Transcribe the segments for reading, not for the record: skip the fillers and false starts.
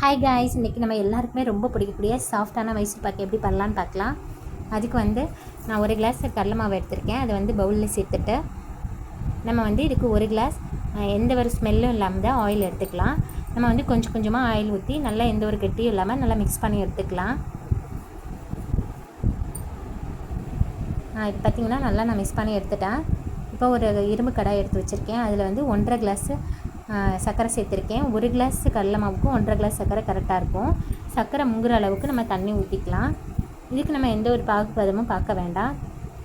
Hi guys, இன்றைக்கி நம்ம எல்லாருக்குமே ரொம்ப பிடிக்கக்கூடிய சாஃப்டான மைசூர் பாக்கு எப்படி பண்ணலான்னு பார்க்கலாம். அதுக்கு நான் ஒரு கிளாஸ் கடலை மாவு எடுத்திருக்கேன். அதை பவுலில் சேர்த்துட்டு நம்ம இதுக்கு ஒரு கிளாஸ் எந்த ஒரு ஸ்மெல்லும் இல்லாமல் தான் ஆயில் எடுத்துக்கலாம். நம்ம கொஞ்சம் கொஞ்சமாக ஆயில் ஊற்றி நல்லா எந்த ஒரு கெட்டியும் இல்லாமல் நல்லா மிக்ஸ் பண்ணி எடுத்துக்கலாம். இது பார்த்திங்கன்னா நல்லா நான் மிக்ஸ் பண்ணி எடுத்துட்டேன். இப்போ ஒரு இரும்பு கடாய் எடுத்து வச்சுருக்கேன். அதில் 1.5 கிளாஸு சர்க்கரை சேர்த்துருக்கேன். ஒரு கிளாஸ் கடலை மாவுக்கும் 1.5 கிளாஸ் சர்க்கரை கரெக்டாக இருக்கும். சர்க்கரை முங்குற அளவுக்கு நம்ம தண்ணி ஊற்றிக்கலாம். இதுக்கு நம்ம எந்த ஒரு பாகுபதமும் பார்க்க வேண்டாம்.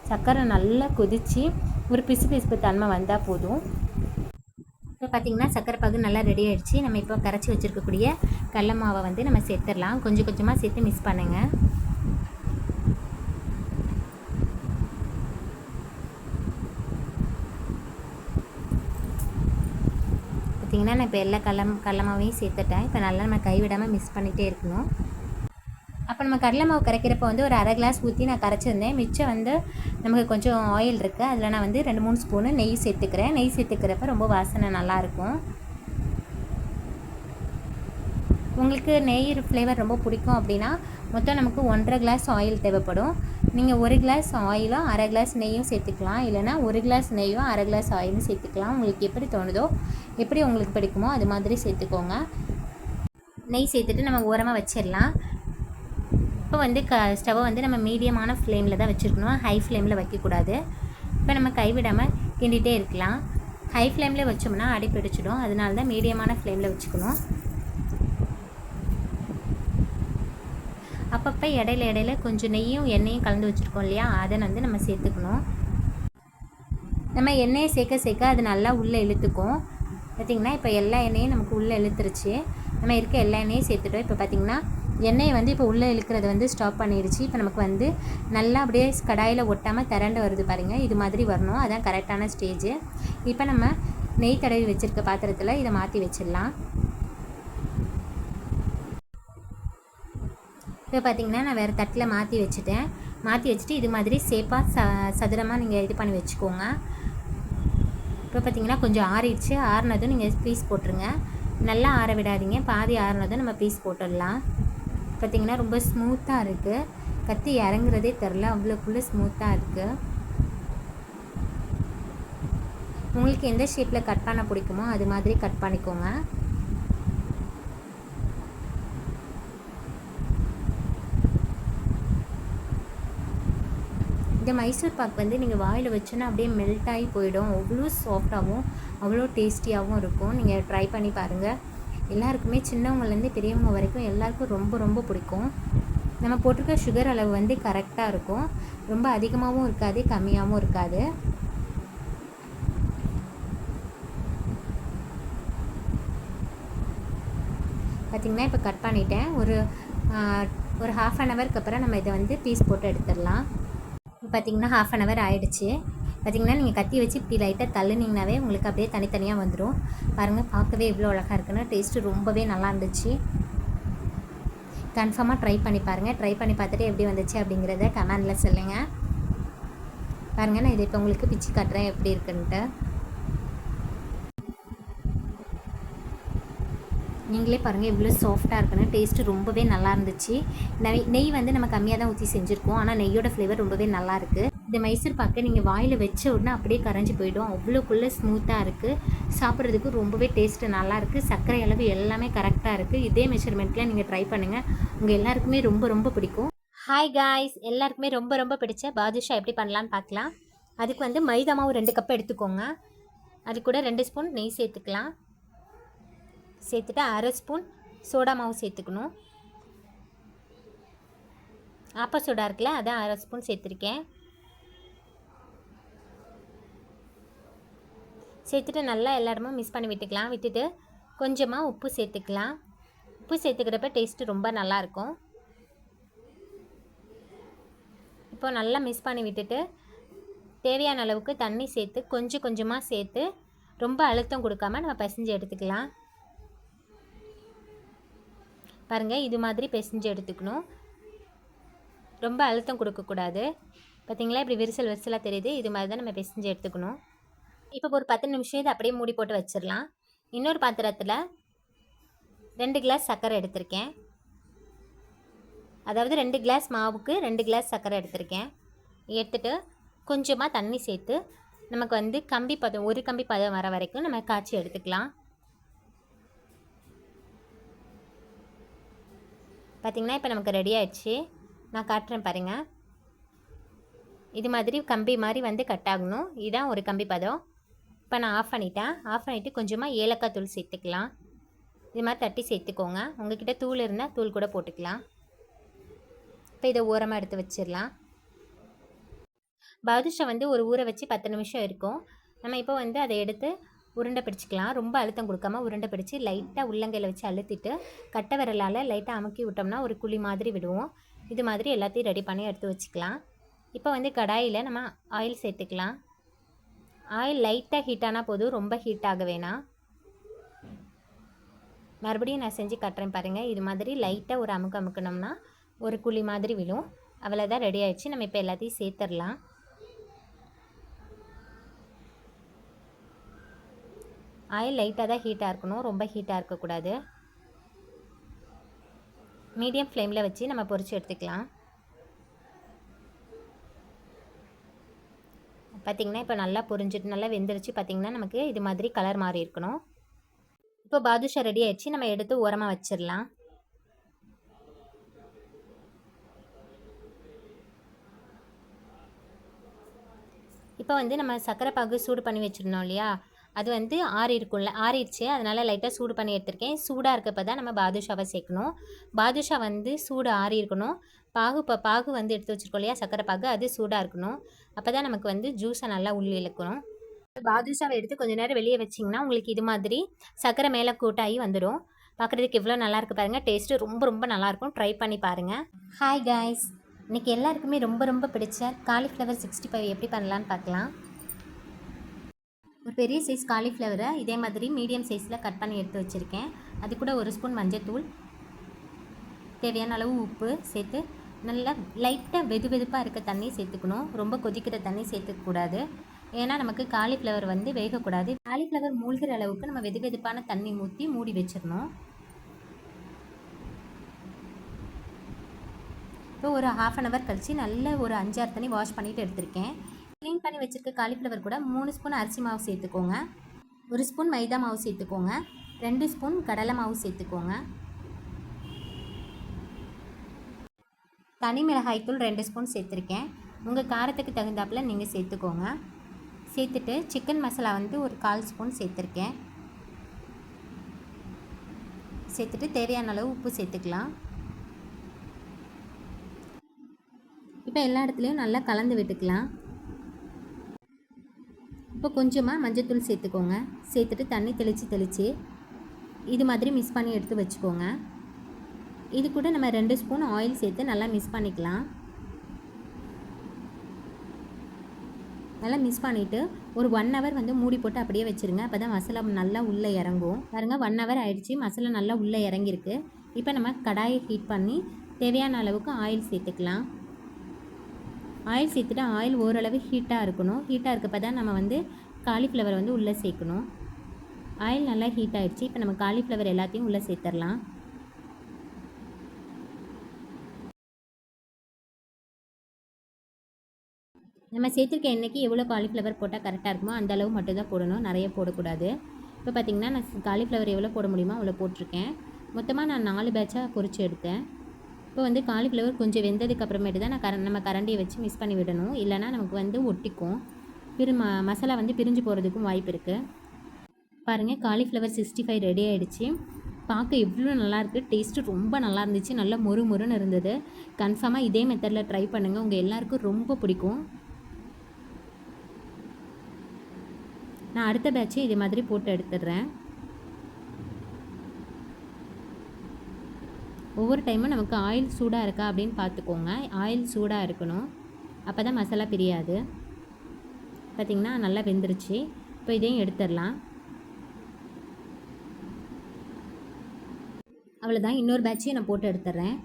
சர்க்கரை நல்லா கொதித்து ஒரு பிசு தன்மை வந்தால் போதும். இப்போ பார்த்திங்கன்னா சர்க்கரை பாகு நல்லா ரெடி ஆகிடுச்சு. நம்ம இப்போ கரைச்சி வச்சுருக்கக்கூடிய கடலை மாவை நம்ம சேர்த்துடலாம். கொஞ்சம் கொஞ்சமாக சேர்த்து மிக்ஸ் பண்ணுங்கள். பார்த்திங்கன்னா நான் இப்போ எல்லா கடலை மாவையும் சேர்த்துட்டேன். இப்போ நல்லா நம்ம கைவிடாமல் மிக்ஸ் பண்ணிகிட்டே இருக்கணும். அப்போ நம்ம கடலை மாவு கரைக்கிறப்போ ஒரு அரை கிளாஸ் ஊற்றி நான் கரைச்சிருந்தேன். மிச்சம் நமக்கு கொஞ்சம் ஆயில் இருக்குது. அதில் நான் 2-3 ஸ்பூனு நெய் சேர்த்துக்கிறேன். நெய் சேர்த்துக்கிறப்ப ரொம்ப வாசனை நல்லாயிருக்கும். உங்களுக்கு நெய் ஃப்ளேவர் ரொம்ப பிடிக்கும் அப்படின்னா மொத்தம் நமக்கு 1.5 கிளாஸ் ஆயில் தேவைப்படும். நீங்கள் 1 கிளாஸ் ஆயிலும் அரை கிளாஸ் நெய்யும் சேர்த்துக்கலாம். இல்லைனா 1 கிளாஸ் நெய்யும் அரை கிளாஸ் ஆயிலும் சேர்த்துக்கலாம். உங்களுக்கு எப்படி தோணுதோ, எப்படி உங்களுக்கு பிடிக்குமோ அது மாதிரி சேர்த்துக்கோங்க. நெய் சேர்த்துட்டு நம்ம ஓரமாக வச்சிடலாம். இப்போ ஸ்டவ்வை நம்ம மீடியமான ஃப்ளேமில் தான் வச்சுருக்கணும். ஹை ஃப்ளேமில் வைக்கக்கூடாது. இப்போ நம்ம கைவிடாமல் கிண்டிகிட்டே இருக்கலாம். ஹை ஃப்ளேமில் வச்சோம்னா அடி பிடிச்சிடும். அதனால தான் மீடியமான ஃப்ளேமில் வச்சுக்கணும். அப்பப்போ இடையில கொஞ்சம் நெய்யும் எண்ணெயும் கலந்து வச்சுருக்கோம் இல்லையா, அதை நம்ம சேர்த்துக்கணும். நம்ம எண்ணெயை சேர்க்க அது நல்லா உள்ளே இழுத்துக்கும். பார்த்திங்கன்னா இப்போ எல்லா எண்ணெயும் நமக்கு உள்ளே இழுத்துருச்சு. நம்ம இருக்க எல்லா எண்ணெயும் சேர்த்துட்டோம். இப்போ பார்த்திங்கன்னா எண்ணெயை இப்போ உள்ளே இழுக்கிறது ஸ்டாப் பண்ணிடுச்சு. இப்போ நமக்கு நல்லா அப்படியே கடாயில் ஒட்டாமல் திரண்டு வருது பாருங்கள். இது மாதிரி வரணும். அதான் கரெக்டான ஸ்டேஜு. இப்போ நம்ம நெய் தடவி வச்சுருக்க பாத்திரத்தில் இதை மாற்றி வச்சிடலாம். இப்போ பார்த்திங்கன்னா நான் வேறு தட்டில் மாற்றி வச்சுட்டு இது மாதிரி சேப்பாக சதுரமாக நீங்கள் இது பண்ணி வச்சுக்கோங்க. இப்போ பார்த்திங்கன்னா கொஞ்சம் ஆறிடுச்சு. ஆறினதும் நீங்கள் பீஸ் போட்டுருங்க. நல்லா ஆற விடாதீங்க. பாதி ஆறினதும் நம்ம பீஸ் போட்டுடலாம். பார்த்திங்கன்னா ரொம்ப ஸ்மூத்தாக இருக்குது. கத்தி இறங்குறதே தெரில, அவ்வளோக்குள்ளே ஸ்மூத்தாக இருக்குது. உங்களுக்கு எந்த ஷேப்பில் கட் பண்ண பிடிக்குமோ அது மாதிரி கட் பண்ணிக்கோங்க. இந்த மைசூர் பாக் நீங்கள் வாயில் வச்சோன்னா அப்படியே மெல்ட் ஆகி போயிடும். அவ்வளோ சாஃப்டாகவும் அவ்வளோ டேஸ்டியாகவும் இருக்கும். நீங்கள் ட்ரை பண்ணி பாருங்கள். எல்லாருக்குமே சின்னவங்கலேருந்து பெரியவங்க வரைக்கும் எல்லாருக்கும் ரொம்ப ரொம்ப பிடிக்கும். நம்ம போட்டிருக்க சுகர் அளவு கரெக்டாக இருக்கும். ரொம்ப அதிகமாகவும் இருக்காது, கம்மியாகவும் இருக்காது. பார்த்திங்கன்னா இப்போ கட் பண்ணிட்டேன். ஒரு 1/2 அன் ஹவருக்கு அப்புறம் நம்ம இதை பீஸ் போட்டு எடுத்துடலாம். பார்த்திங்கன்னா 1/2 அன் ஹவர் ஆகிடுச்சு. பார்த்திங்கன்னா நீங்கள் கத்தி வச்சு இப்படி லைட்டாக தள்ளுனீங்கனாவே உங்களுக்கு அப்படியே தனித்தனியாக வந்துடும். பாருங்கள், பார்க்கவே எவ்வளோ அழகாக இருக்குன்னு. டேஸ்ட்டு ரொம்பவே நல்லா இருந்துச்சு. கன்ஃபார்மாக ட்ரை பண்ணி பாருங்கள். ட்ரை பண்ணி பார்த்துட்டு எப்படி வந்துச்சு அப்படிங்கிறத கமெண்டில் சொல்லுங்கள். பாருங்கள், நான் இதை இப்போ உங்களுக்கு பிச்சு காட்டுறேன் எப்படி இருக்குன்ட்டு. நீங்களே பாருங்கள் எவ்வளோ சாஃப்டாக இருக்குன்னு. டேஸ்ட்டு ரொம்பவே நல்லா இருந்துச்சு. நெய் நம்ம கம்மியாக தான் ஊற்றி செஞ்சுருக்கோம். ஆனால் நெய்யோட ஃப்ளேவர் ரொம்பவே நல்லாயிருக்கு. இந்த மைசூர் பாக்கை நீங்கள் வாயில் வச்ச உடனே அப்படியே கரைஞ்சி போயிடும். அவ்வளோக்குள்ளே ஸ்மூத்தாக இருக்குது. சாப்பிட்றதுக்கு ரொம்பவே டேஸ்ட்டு நல்லாயிருக்கு. சர்க்கரை அளவு எல்லாமே கரெக்டாக இருக்குது. இதே மெஷர்மெண்ட்டில் நீங்கள் ட்ரை பண்ணுங்கள். உங்கள் எல்லாருக்குமே ரொம்ப ரொம்ப பிடிக்கும். ஹாய் காய்ஸ், எல்லாருக்குமே ரொம்ப ரொம்ப பிடிச்ச பாதுஷா எப்படி பண்ணலான்னு பார்க்கலாம். அதுக்கு மைதா மாவு 2 கப் எடுத்துக்கோங்க. அது கூட 2 ஸ்பூன் நெய் சேர்த்துக்கலாம். சேர்த்துட்டு அரை ஸ்பூன் சோடா மாவு சேர்த்துக்கணும். ஆப்ப சோடா இருக்குல்ல, அதான் அரை ஸ்பூன் சேர்த்துருக்கேன். சேர்த்துட்டு நல்லா எல்லா இடமும் மிக்ஸ் பண்ணி விட்டுக்கலாம். விட்டுட்டு கொஞ்சமாக உப்பு சேர்த்துக்கலாம். உப்பு சேர்த்துக்கிறப்ப டேஸ்ட்டு ரொம்ப நல்லாயிருக்கும். இப்போ நல்லா மிக்ஸ் பண்ணி விட்டுட்டு தேவையான அளவுக்கு தண்ணி சேர்த்து கொஞ்சம் கொஞ்சமாக சேர்த்து ரொம்ப அழுத்தம் கொடுக்காமல் நம்ம பிசைஞ்சு எடுத்துக்கலாம். பாருங்கள், இது மாதிரி பிசைஞ்சு எடுத்துக்கணும். ரொம்ப அழுத்தம் கொடுக்கக்கூடாது. பார்த்திங்களா, இப்படி விரிசலாக தெரியுது. இது மாதிரி தான் நம்ம பிசைஞ்சு எடுத்துக்கணும். இப்போ ஒரு 10 நிமிஷம் இதை அப்படியே மூடி போட்டு வச்சிடலாம். இன்னொரு பாத்திரத்தில் 2 கிளாஸ் சர்க்கரை எடுத்திருக்கேன். அதாவது 2 கிளாஸ் மாவுக்கு 2 கிளாஸ் சர்க்கரை எடுத்திருக்கேன். எடுத்துகிட்டு கொஞ்சமாக தண்ணி சேர்த்து நமக்கு வந்து கம்பி பதம், ஒரு கம்பி பதம் வர வரைக்கும் நம்ம காய்ச்சி எடுத்துக்கலாம். பார்த்திங்கன்னா இப்போ நமக்கு ரெடி ஆயிடுச்சு. நான் காட்டுறேன் பாருங்கள். இது மாதிரி கம்பி மாதிரி வந்து கட் ஆகணும். இதுதான் ஒரு கம்பி பதம். இப்போ நான் ஆஃப் பண்ணிட்டேன். ஆஃப் பண்ணிவிட்டு கொஞ்சமாக ஏலக்காய் தூள் சேர்த்துக்கலாம். இது மாதிரி தட்டி சேர்த்துக்கோங்க. உங்கள்கிட்ட தூள் இருந்தால் தூள் கூட போட்டுக்கலாம். இப்போ இதை ஓரமாக எடுத்து வச்சிடலாம். பாதுஷா வந்து ஒரு ஊற வச்சு 10 நிமிஷம் இருக்கும். நம்ம இப்போ வந்து அதை எடுத்து உருண்டை பிடிச்சிக்கலாம். ரொம்ப அழுத்தம் கொடுக்காமல் உருண்டை பிடிச்சி லைட்டாக உள்ளங்கையில் வச்சு அழுத்திட்டு கட்டை விரலால் லைட்டாக அமுக்கி விட்டோம்னா ஒரு குழி மாதிரி விடுவோம். இது மாதிரி எல்லாத்தையும் ரெடி பண்ணி எடுத்து வச்சுக்கலாம். இப்போ வந்து கடாயில் நம்ம ஆயில் சேர்த்துக்கலாம். ஆயில் லைட்டாக ஹீட் ஆனால் போதும், ரொம்ப ஹீட் ஆக வேணாம். மறுபடியும் நான் செஞ்சு கட்டுறேன் பாருங்கள். இது மாதிரி லைட்டாக ஒரு அமுக்கணும்னா ஒரு குழி மாதிரி விழும். அவ்வளோதான், ரெடி ஆயிடுச்சு. நம்ம இப்போ எல்லாத்தையும் சேர்த்துடலாம். ஆயில் லைட்டாக தான் ஹீட்டாக இருக்கணும், ரொம்ப ஹீட்டாக இருக்கக்கூடாது. மீடியம் ஃப்ளேமில் வச்சு நம்ம பொரித்து எடுத்துக்கலாம். பார்த்திங்கன்னா இப்போ நல்லா பொரிஞ்சிட்டு நல்லா வெந்துருச்சு. பார்த்திங்கன்னா நமக்கு இது மாதிரி கலர் மாறி இருக்கணும். இப்போ பாதுஷா ரெடி ஆயிடுச்சு. நம்ம எடுத்து ஓரமாக வச்சிடலாம். இப்போ வந்து நம்ம சர்க்கரை பாகு சூடு பண்ணி வச்சுருந்தோம் இல்லையா, அது வந்து ஆறிடுச்சு. அதனால் லைட்டாக சூடு பண்ணி எடுத்திருக்கேன். சூடாக இருக்கப்போ தான் நம்ம பாதுஷாவை சேர்க்கணும். பாதுஷா வந்து சூடு ஆறி இருக்கணும். பாகு வந்து எடுத்து வச்சுருக்கோம் இல்லையா, சர்க்கரை பாகு, அது சூடாக இருக்கணும். அப்போ தான் நமக்கு வந்து ஜூஸை நல்லா உள்ளே இழுக்கணும். பாதுஷாவை எடுத்து கொஞ்சம் நேரம் வெளியே வச்சிங்கன்னா உங்களுக்கு இது மாதிரி சர்க்கரை மேலே கூட்டாகி வந்துடும். பார்க்குறதுக்கு எவ்வளோ நல்லாயிருக்கு பாருங்கள். டேஸ்ட்டு ரொம்ப ரொம்ப நல்லாயிருக்கும். ட்ரை பண்ணி பாருங்கள். ஹாய் காய்ஸ், இன்றைக்கி எல்லாருக்குமே ரொம்ப ரொம்ப பிடிச்ச காலிஃப்ளவர் 65 எப்படி பண்ணலான்னு பார்க்கலாம். ஒரு பெரிய சைஸ் காலிஃப்ளவரை இதே மாதிரி மீடியம் சைஸில் கட் பண்ணி எடுத்து வச்சுருக்கேன். அது கூட ஒரு ஸ்பூன் மஞ்சள்தூள், தேவையான அளவு உப்பு சேர்த்து நல்லா லைட்டாக வெதுப்பாக இருக்க தண்ணி சேர்த்துக்கணும். ரொம்ப கொதிக்கிற தண்ணி சேர்த்துக்கூடாது. ஏன்னா நமக்கு காலிஃப்ளவர் வந்து வேகக்கூடாது. காலிஃப்ளவர் மூழ்கிற அளவுக்கு நம்ம வெதுப்பான தண்ணி ஊற்றி மூடி வச்சிடணும். இப்போ ஒரு 1/2 hour கழித்து நல்ல ஒரு 5-6 தண்ணி வாஷ் பண்ணிவிட்டு எடுத்திருக்கேன். க்ளீன் பண்ணி வச்சுருக்க காலிஃப்ளவர் கூட 3 ஸ்பூன் அரிசி மாவு சேர்த்துக்கோங்க, 1 ஸ்பூன் மைதா மாவு சேர்த்துக்கோங்க, 2 ஸ்பூன் கடலை மாவு சேர்த்துக்கோங்க, தனி மிளகாய்த்தூள் 2 ஸ்பூன் சேர்த்துருக்கேன். உங்கள் காரத்துக்கு தகுந்தாப்பில் நீங்கள் சேர்த்துக்கோங்க. சேர்த்துட்டு சிக்கன் மசாலா வந்து ஒரு 1/4 ஸ்பூன் சேர்த்துருக்கேன். சேர்த்துட்டு தேவையான அளவு உப்பு சேர்த்துக்கலாம். இப்போ எல்லா இடத்துலையும் நல்லா கலந்து விட்டுக்கலாம். இப்போ கொஞ்சமாக மஞ்சள்தூள் சேர்த்துக்கோங்க. சேர்த்துட்டு தண்ணி தெளித்து இது மாதிரி மிக்ஸ் பண்ணி எடுத்து வச்சுக்கோங்க. இது கூட நம்ம 2 ஸ்பூன் ஆயில் சேர்த்து நல்லா மிக்ஸ் பண்ணிக்கலாம். நல்லா மிக்ஸ் பண்ணிவிட்டு ஒரு 1 hour வந்து மூடி போட்டு அப்படியே வச்சுருங்க. அப்போ தான் மசாலா நல்லா உள்ளே இறங்கும். பாருங்கள், 1 hour ஆகிடுச்சி. மசாலா நல்லா உள்ளே இறங்கியிருக்கு. இப்போ நம்ம கடாயை ஹீட் பண்ணி தேவையான அளவுக்கு ஆயில் சேர்த்துக்கலாம். ஆயில் சேர்த்துட்டு ஆயில் ஓரளவு ஹீட்டாக இருக்கணும். ஹீட்டாக இருக்கப்போ தான் நம்ம வந்து காலிஃப்ளவர் வந்து உள்ளே சேர்க்கணும். ஆயில் நல்லா ஹீட் ஆகிடுச்சு. இப்போ நம்ம காலிஃப்ளவர் எல்லாத்தையும் உள்ளே சேர்த்துடலாம். நம்ம சேர்த்துருக்க எண்ணெய்க்கு எவ்வளோ காலிஃப்ளவர் போட்டால் கரெக்டாக இருக்குமோ அந்த அளவு மட்டும் தான் போடணும், நிறைய போடக்கூடாது. இப்போ பார்த்திங்கன்னா நான் காலிஃப்ளவர் எவ்வளோ போட முடியுமோ அவ்வளோ போட்டிருக்கேன். மொத்தமாக நான் 4 பேட்சாக பொரித்து எடுத்தேன். இப்போ வந்து காலிஃப்ளவர் கொஞ்சம் வெந்ததுக்கு அப்புறமேட்டு தான் நம்ம கரண்டியை வச்சு மிக்ஸ் பண்ணி விடணும். இல்லைனா நமக்கு வந்து ஒட்டிக்கும். மசாலா வந்து பிரிஞ்சு போகிறதுக்கும் வாய்ப்பு இருக்குது. பாருங்கள், காலிஃப்ளவர் 65 ரெடி ஆகிடுச்சு. பார்க்க எவ்வளோ நல்லாயிருக்கு. டேஸ்ட்டு ரொம்ப நல்லா இருந்துச்சு. நல்லா மொறுன்னு இருந்தது. கன்ஃபார்மாக இதே மெத்தடில் ட்ரை பண்ணுங்கள். உங்கள் எல்லாருக்கும் ரொம்ப பிடிக்கும். நான் அடுத்த பேட்சை இதே மாதிரி போட்டு எடுத்துடுறேன். ஒவ்வொரு டைமும் நமக்கு ஆயில் சூடாக இருக்கா அப்படின்னு பார்த்துக்கோங்க. ஆயில் சூடாக இருக்கணும், அப்போ தான் மசாலா பிரியாது. பார்த்திங்கன்னா நல்லா வெந்துருச்சு. இப்போ இதையும் எடுத்துடலாம். அவ்வளோதான், இன்னொரு பேட்சையும் நான் போட்டு எடுத்துட்றேன்.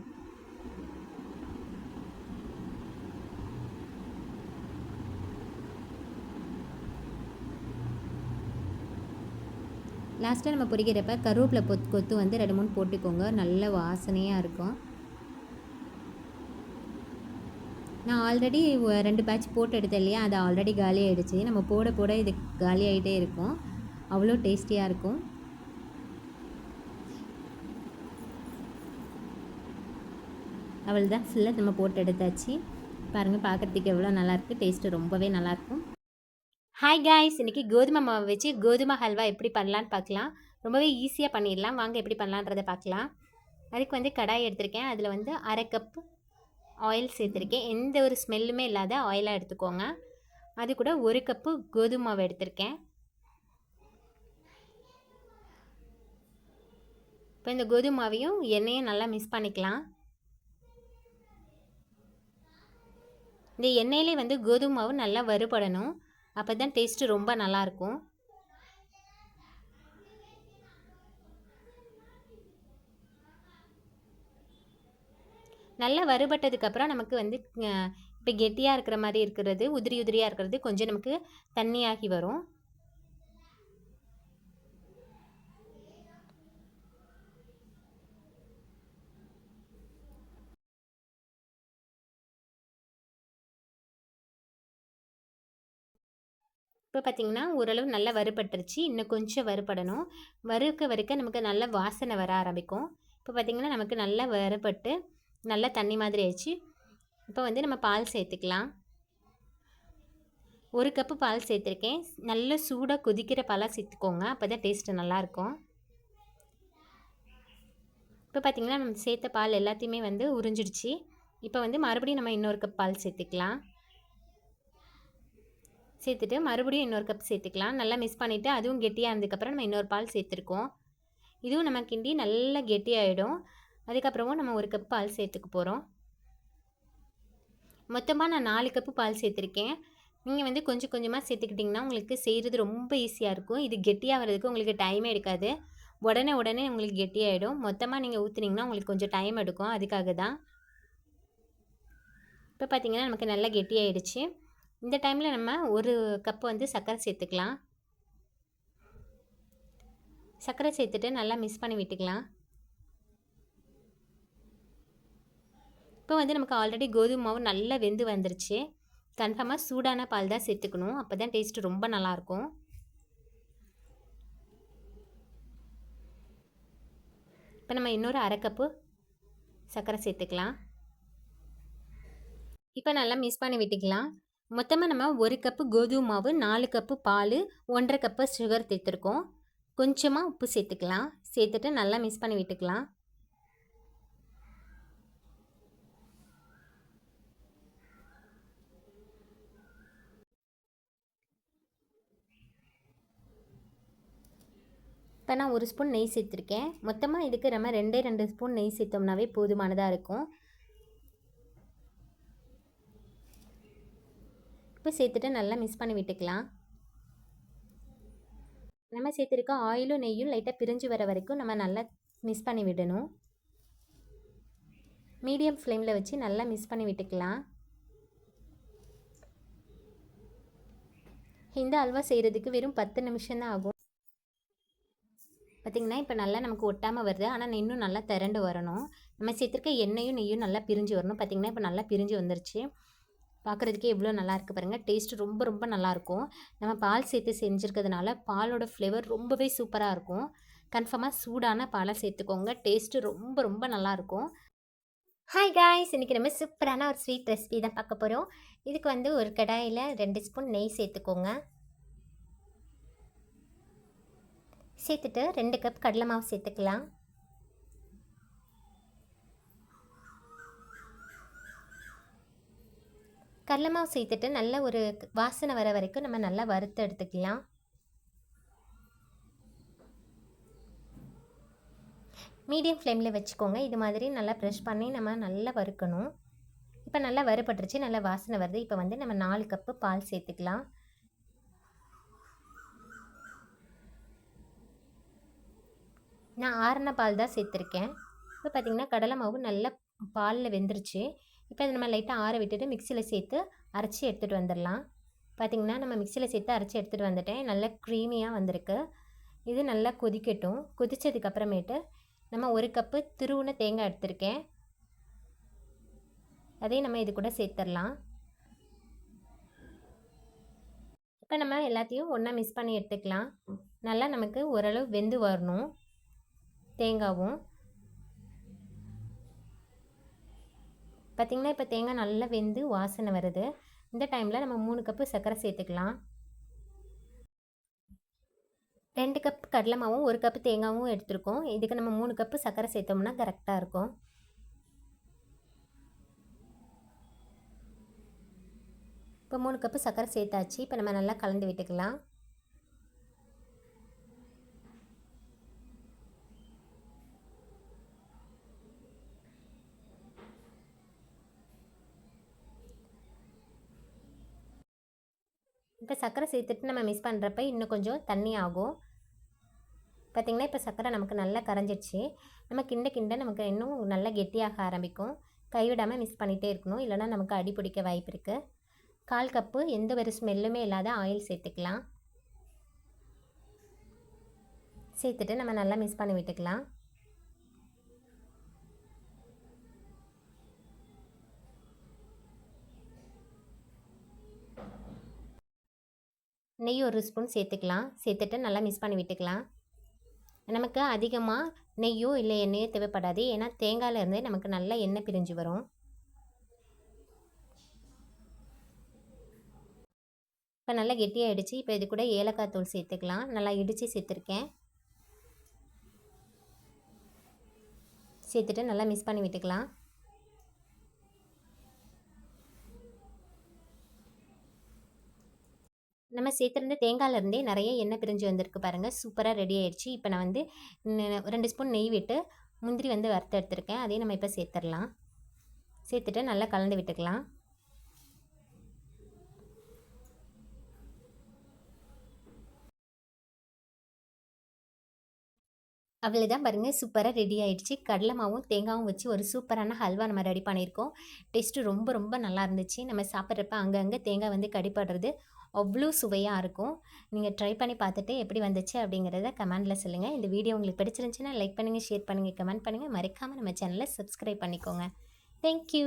லாஸ்ட்டாக நம்ம பொரிக்கிறப்ப கருவேப்பிலை கொத்து வந்து 2-3 போட்டுக்கோங்க, நல்ல வாசனையாக இருக்கும். நான் ஆல்ரெடி 2 பேட்ச் போட்டு எடுத்தேன் இல்லையா, அது ஆல்ரெடி காலி ஆகிடுச்சு. நம்ம போட போட இது காலி ஆகிட்டே இருக்கும், அவ்வளோ டேஸ்டியாக இருக்கும். அவள் தான் ஃபுல்லாக நம்ம போட்டு எடுத்தாச்சு. பாருங்கள், பார்க்குறதுக்கு எவ்வளோ நல்லாயிருக்கு, டேஸ்ட்டு ரொம்பவே நல்லாயிருக்கும். ஹாய் காய்ஸ், இன்றைக்கி கோதுமை மாவு வச்சு கோதுமை ஹல்வா எப்படி பண்ணலான்னு பார்க்கலாம். ரொம்பவே ஈஸியாக பண்ணிடலாம், வாங்க எப்படி பண்ணலான்றதை பார்க்கலாம். அதுக்கு வந்து கடாய் எடுத்திருக்கேன், அதில் வந்து 1/2 கப்பு ஆயில் சேர்த்துருக்கேன். எந்த ஒரு ஸ்மெல்லுமே இல்லாத ஆயிலாக எடுத்துக்கோங்க. அது கூட 1 கப்பு கோதுமை மாவு எடுத்திருக்கேன். இப்போ இந்த கோதுமை மாவையும் எண்ணெயும் நல்லா மிக்ஸ் பண்ணிக்கலாம். இந்த எண்ணெயிலே வந்து கோதுமை மாவு நல்லா வறுபடணும், அப்போ தான் டேஸ்ட்டு ரொம்ப நல்லாயிருக்கும். நல்லா வறுபட்டதுக்கப்புறம் நமக்கு வந்து இப்போ கெட்டியாக இருக்கிற மாதிரி இருக்கிறது, உதிரி உதிரியாக இருக்கிறது கொஞ்சம் நமக்கு தண்ணியாகி வரும். இப்போ பார்த்திங்கன்னா ஓரளவு நல்லா வறுபட்டுருச்சு, இன்னும் கொஞ்சம் வறுபடணும். வறுக்க நமக்கு நல்ல வாசனை வர ஆரம்பிக்கும். இப்போ பார்த்திங்கன்னா நமக்கு நல்லா வறுபட்டு நல்லா தண்ணி மாதிரி ஆயிடுச்சு. இப்போ வந்து நம்ம பால் சேர்த்துக்கலாம். 1 கப்பு பால் சேர்த்துருக்கேன். நல்ல சூடாக கொதிக்கிற பாலாக சேர்த்துக்கோங்க, அப்போ தான் டேஸ்ட்டு நல்லாயிருக்கும். இப்போ பார்த்திங்கன்னா நம்ம சேர்த்த பால் எல்லாத்தையுமே வந்து உறிஞ்சிடுச்சு. இப்போ வந்து மறுபடியும் நம்ம இன்னொரு கப் பால் சேர்த்துக்கலாம். சேர்த்துட்டு மறுபடியும் இன்னொரு கப் சேர்த்துக்கலாம். நல்லா மிக்ஸ் பண்ணிவிட்டு அதுவும் கெட்டியாக இருந்ததுக்கப்புறம் நம்ம இன்னொரு பால் சேர்த்துருக்கோம். இதுவும் நம்ம கிண்டி நல்லா கெட்டியாகிடும். அதுக்கப்புறமும் நம்ம 1 கப் பால் சேர்த்துக்க போகிறோம். மொத்தமாக நான் 4 கப்பு பால் சேர்த்துருக்கேன். நீங்கள் வந்து கொஞ்சம் கொஞ்சமாக சேர்த்துக்கிட்டிங்கன்னா உங்களுக்கு செய்கிறது ரொம்ப ஈஸியாக இருக்கும். இது கெட்டியாக வர்றதுக்கு உங்களுக்கு டைமே எடுக்காது, உடனே உங்களுக்கு கெட்டியாகிடும். மொத்தமாக நீங்கள் ஊற்றுனீங்கன்னா உங்களுக்கு கொஞ்சம் டைம் எடுக்கும், அதுக்காக தான். இப்போ பார்த்திங்கன்னா நமக்கு நல்லா கெட்டியாகிடுச்சு. இந்த டைமில் நம்ம 1 கப்பு வந்து சர்க்கரை சேர்த்துக்கலாம். சர்க்கரை சேர்த்துட்டு நல்லா மிக்ஸ் பண்ணி விட்டுக்கலாம். இப்போ வந்து நமக்கு ஆல்ரெடி கோதுமை மாவு நல்லா வெந்து வந்துருச்சு. கன்ஃபார்மாக சூடான பால் தான் சேர்த்துக்கணும், அப்போ தான் டேஸ்ட்டு ரொம்ப நல்லாயிருக்கும். இப்போ நம்ம இன்னொரு 1/2 கப்பு சர்க்கரை சேர்த்துக்கலாம். இப்போ நல்லா மிக்ஸ் பண்ணி விட்டுக்கலாம். மொத்தமாக நம்ம 1 கப்பு கோதுமை மாவு, 4 கப்பு பால், 1/2 கப்பு சுகர் சேர்த்துருக்கோம். கொஞ்சமாக உப்பு சேர்த்துக்கலாம். சேர்த்துட்டு நல்லா மிக்ஸ் பண்ணி விட்டுக்கலாம். இப்போ நான் 1 ஸ்பூன் நெய் சேர்த்துருக்கேன். மொத்தமாக இதுக்கு நம்ம 2 ஸ்பூன் நெய் சேர்த்தோம்னாவே போதுமானதாக இருக்கும். உப்பு சேர்த்துட்டு நல்லா மிக்ஸ் பண்ணி விட்டுக்கலாம். நம்ம சேர்த்துருக்க ஆயிலும் நெய்யும் லைட்டாக பிரிஞ்சு வர வரைக்கும் நம்ம நல்லா மிக்ஸ் பண்ணி விடணும். மீடியம் ஃப்ளேமில் வச்சு நல்லா மிக்ஸ் பண்ணி விட்டுக்கலாம். இந்த அல்வா செய்கிறதுக்கு வெறும் 10 நிமிஷம் தான் ஆகும். பார்த்திங்கன்னா இப்போ நல்லா நமக்கு ஒட்டாமல் வருது, ஆனால் இன்னும் நல்லா திரண்டு வரணும். நம்ம சேர்த்துருக்க எண்ணெயும் நெய்யும் நல்லா பிரிஞ்சு வரணும். பார்த்திங்கன்னா இப்போ நல்லா பிரிஞ்சு வந்துருச்சு. பார்க்குறதுக்கே எவ்வளோ நல்லாயிருக்கு பாருங்கள், டேஸ்ட்டு ரொம்ப ரொம்ப நல்லாயிருக்கும். நம்ம பால் சேர்த்து செஞ்சுருக்கிறதுனால பாலோட ஃப்ளேவர் ரொம்பவே சூப்பராக இருக்கும். கன்ஃபார்மாக சூடான பாலை சேர்த்துக்கோங்க, டேஸ்ட்டு ரொம்ப ரொம்ப நல்லாயிருக்கும். ஹாய் காய்ஸ், இன்றைக்கி நம்ம சூப்பரான ஒரு ஸ்வீட் ரெசிபி தான் பார்க்க போகிறோம். இதுக்கு வந்து ஒரு கடாயில் 2 ஸ்பூன் நெய் சேர்த்துக்கோங்க. சேர்த்துட்டு 2 கப் கடலை மாவு சேர்த்துக்கலாம். கடலை மாவு சேர்த்துட்டு நல்ல ஒரு வாசனை வர வரைக்கும் நம்ம நல்லா வறுத்து எடுத்துக்கலாம். மீடியம் ஃப்ளேமில் வச்சுக்கோங்க. இது மாதிரி நல்லா ப்ரெஷ் பண்ணி நம்ம நல்லா வறுக்கணும். இப்போ நல்லா வறுபட்டுருச்சு, நல்லா வாசனை வருது. இப்போ வந்து நம்ம 4 கப்பு பால் சேர்த்துக்கலாம். நான் ஆறின பால் தான் சேர்த்துருக்கேன். இப்போ பார்த்திங்கன்னா கடலை மாவு நல்லா பாலில் வெந்துருச்சு. இப்போ அதை நம்ம லைட்டாக ஆற விட்டுட்டு மிக்சியில் சேர்த்து அரைச்சி எடுத்துகிட்டு வந்துடலாம். பார்த்திங்கன்னா நம்ம மிக்சியில் சேர்த்து அரைச்சி எடுத்துகிட்டு வந்துட்டேன். நல்லா க்ரீமியாக வந்திருக்கு. இது நல்லா கொதிக்கட்டும். கொதித்ததுக்கப்புறமேட்டு நம்ம 1 கப்பு துருவின தேங்காய் எடுத்திருக்கேன், அதையும் நம்ம இது கூட சேர்த்துடலாம். இப்போ நம்ம எல்லாத்தையும் ஒன்றா மிக்ஸ் பண்ணி எடுத்துக்கலாம். நல்லா நமக்கு ஓரளவு வெந்து வரணும் தேங்காவும். பார்த்திங்கன்னா இப்போ தேங்காய் நல்லா வெந்து வாசனை வருது. இந்த டைமில் நம்ம 3 கப்பு சர்க்கரை சேர்த்துக்கலாம். 2 கப் கடலை மாவும் 1 கப்பு தேங்காயும் எடுத்துருக்கோம். இதுக்கு நம்ம 3 கப்பு சர்க்கரை சேர்த்தோம்னா கரெக்டாக இருக்கும். இப்போ 3 கப்பு சர்க்கரை சேர்த்தாச்சு. இப்போ நம்ம நல்லா கலந்து விட்டுக்கலாம். இப்போ சர்க்கரை சேர்த்துட்டு நம்ம மிக்ஸ் பண்ணுறப்ப இன்னும் கொஞ்சம் தண்ணி ஆகும். பார்த்திங்கன்னா இப்போ சர்க்கரை நமக்கு நல்லா கரைஞ்சிடுச்சு. நம்ம கிண்ட கிண்ட நமக்கு இன்னும் நல்லா கெட்டியாக ஆரம்பிக்கும். கைவிடாமல் மிக்ஸ் பண்ணிகிட்டே இருக்கணும், இல்லைனா நமக்கு அடி பிடிக்க வாய்ப்பு இருக்குது. 1/4 கப்பு எந்த ஒரு ஸ்மெல்லுமே இல்லாத ஆயில் சேர்த்துக்கலாம். சேர்த்துட்டு நம்ம நல்லா மிக்ஸ் பண்ணி விட்டுக்கலாம். நெய் 1 ஸ்பூன் சேர்த்துக்கலாம். சேர்த்துட்டு நல்லா மிக்ஸ் பண்ணி விட்டுக்கலாம். நமக்கு அதிகமாக நெய்யோ இல்லை எண்ணெயோ தேவைப்படாது, ஏன்னா தேங்காயிலேருந்தே நமக்கு நல்லா எண்ணெய் பிரிஞ்சு வரும். இப்போ நல்லா கெட்டியாகிடுச்சு. இப்போ இது கூட ஏலக்காய் தூள் சேர்த்துக்கலாம். நல்லா இடித்து சேர்த்துருக்கேன். சேர்த்துட்டு நல்லா மிக்ஸ் பண்ணி விட்டுக்கலாம். நம்ம சேர்த்துருந்த தேங்காயிலேருந்தே நிறைய எண்ணெய் பிரிஞ்சு வந்திருக்கு பாருங்கள். சூப்பராக ரெடி ஆகிடுச்சு. இப்போ நான் வந்து 2 ஸ்பூன் நெய் விட்டு முந்திரி வந்து வறுத்து எடுத்துருக்கேன். அதையும் நம்ம இப்போ சேர்த்துடலாம். சேர்த்துட்டு நல்லா கலந்து விட்டுக்கலாம். அவ்வளோதான் பாருங்கள், சூப்பராக ரெடி ஆகிடுச்சு. கடலை மாவும் தேங்காயும் வச்சு ஒரு சூப்பரான ஹல்வா நம்ம ரெடி பண்ணியிருக்கோம். டேஸ்ட்டு ரொம்ப ரொம்ப நல்லா இருந்துச்சு. நம்ம சாப்பிட்றப்ப அங்கங்கே தேங்காய் வந்து கடிப்படுறது அவ்வளோ சுவையாக இருக்கும். நீங்கள் ட்ரை பண்ணி பார்த்துட்டு எப்படி வந்துச்சு அப்படிங்கிறத கமெண்டில் சொல்லுங்கள். இந்த வீடியோ உங்களுக்கு பிடிச்சிருந்துச்சுன்னா லைக் பண்ணுங்கள், ஷேர் பண்ணுங்கள், கமெண்ட் பண்ணுங்கள். மறக்காமல் நம்ம சேனலை சப்ஸ்கிரைப் பண்ணிக்கோங்க. தேங்க்யூ.